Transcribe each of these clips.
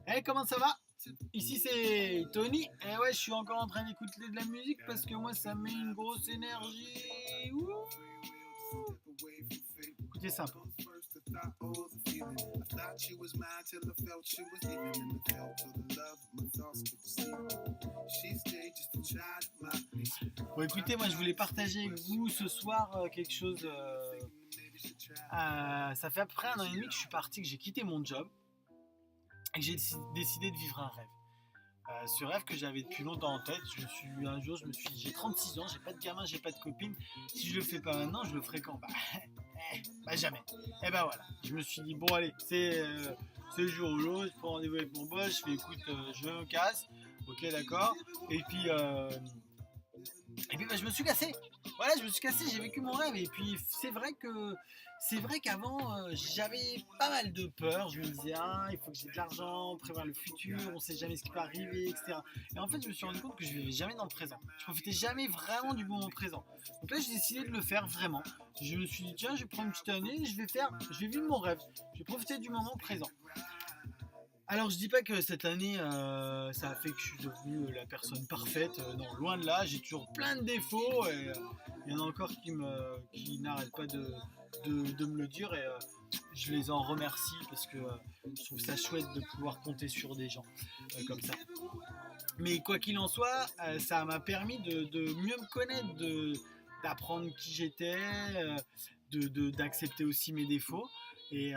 Hey, comment ça va? Ici c'est Tony. Et ouais, je suis encore en train d'écouter de la musique parce que moi ça me met une grosse énergie. Ouh. Écoutez ça un peu. Bon, écoutez, moi je voulais partager avec vous ce soir quelque chose. Ça fait à peu près 1 an et demi que je suis parti, que j'ai quitté mon job et que j'ai décidé de vivre un rêve. Ce rêve que j'avais depuis longtemps en tête. Un jour, je me suis dit, j'ai 36 ans, j'ai pas de gamin, j'ai pas de copine. Si je le fais pas maintenant, je le ferai quand? Bah jamais. Et bah voilà. Je me suis dit, bon allez, c'est le jour ou l'autre, je prends rendez-vous avec mon boss, je fais écoute, je me casse. Ok, d'accord. Et puis, bah, je me suis cassé. Voilà, je me suis cassé, j'ai vécu mon rêve. Et puis c'est vrai qu'avant j'avais pas mal de peur. Je me disais il faut que j'ai de l'argent, prévoir le futur, on sait jamais ce qui peut arriver, etc. Et en fait, je me suis rendu compte que je vivais jamais dans le présent. Je profitais jamais vraiment du moment présent. Donc là, j'ai décidé de le faire vraiment. Je me suis dit tiens, je vais prendre une petite année, je vais vivre mon rêve. Je vais profiter du moment présent. Alors je dis pas que cette année ça a fait que je suis devenu la personne parfaite, non loin de là, j'ai toujours plein de défauts et il y en a encore qui n'arrêtent pas de me le dire et je les en remercie parce que je trouve ça chouette de pouvoir compter sur des gens comme ça. Mais quoi qu'il en soit, ça m'a permis de mieux me connaître, d'apprendre qui j'étais, d'accepter aussi mes défauts. Et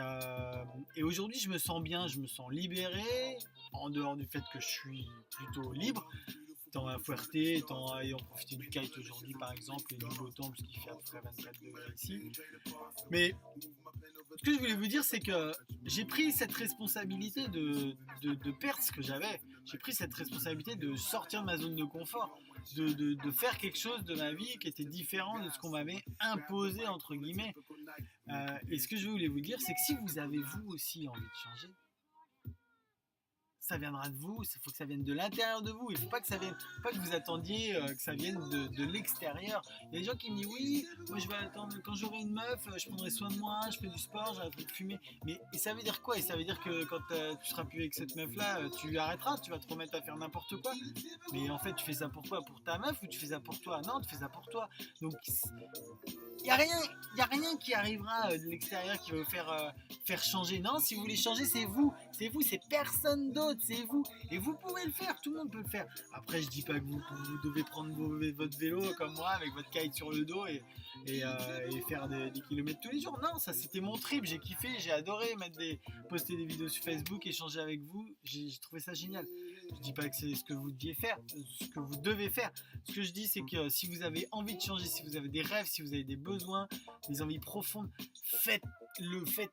aujourd'hui, je me sens bien, je me sens libéré, en dehors du fait que je suis plutôt libre, tant à Fuerte, tant à ayant profité du kite aujourd'hui par exemple, et du beau temps, puisqu'il fait à peu près 24 degrés ici. Mais ce que je voulais vous dire, c'est que j'ai pris cette responsabilité de perdre ce que j'avais. J'ai pris cette responsabilité de sortir de ma zone de confort, de faire quelque chose de ma vie qui était différent de ce qu'on m'avait imposé, entre guillemets. Et ce que je voulais vous dire, c'est que si vous avez vous aussi envie de changer, ça viendra de vous, il faut que ça vienne de l'intérieur de vous, il ne faut pas que ça vienne, pas que vous attendiez que ça vienne de l'extérieur. Il y a des gens qui me disent oui, moi je vais attendre, quand j'aurai une meuf, je prendrai soin de moi, je fais du sport, j'arrêterai de fumer. Mais et ça veut dire quoi? Et ça veut dire que quand tu seras plus avec cette meuf là, tu arrêteras, tu vas te remettre à faire n'importe quoi. Mais en fait, tu fais ça pour quoi? Pour ta meuf ou tu fais ça pour toi? Non, tu fais ça pour toi. Donc il n'y a rien, y a rien qui arrivera de l'extérieur qui va vous faire changer. Non, si vous voulez changer, c'est vous, c'est personne d'autre, c'est vous. Et vous pouvez le faire, tout le monde peut le faire. Après, je dis pas que vous devez prendre votre vélo comme moi avec votre kite sur le dos et faire des kilomètres tous les jours. Non, ça c'était mon trip, j'ai kiffé, j'ai adoré poster des vidéos sur Facebook, échanger avec vous, j'ai trouvé ça génial. Je dis pas que c'est ce que vous deviez faire, ce que vous devez faire. Ce que je dis, c'est que si vous avez envie de changer, si vous avez des rêves, si vous avez des besoins, des envies profondes, faites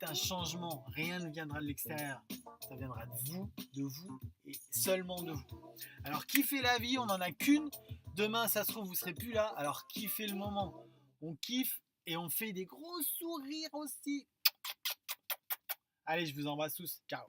un changement. Rien ne viendra de l'extérieur. Ça viendra de vous et seulement de vous. Alors kiffez la vie, on n'en a qu'une. Demain, ça se trouve, vous serez plus là. Alors kiffez le moment. On kiffe et on fait des gros sourires aussi. Allez, je vous embrasse tous. Ciao.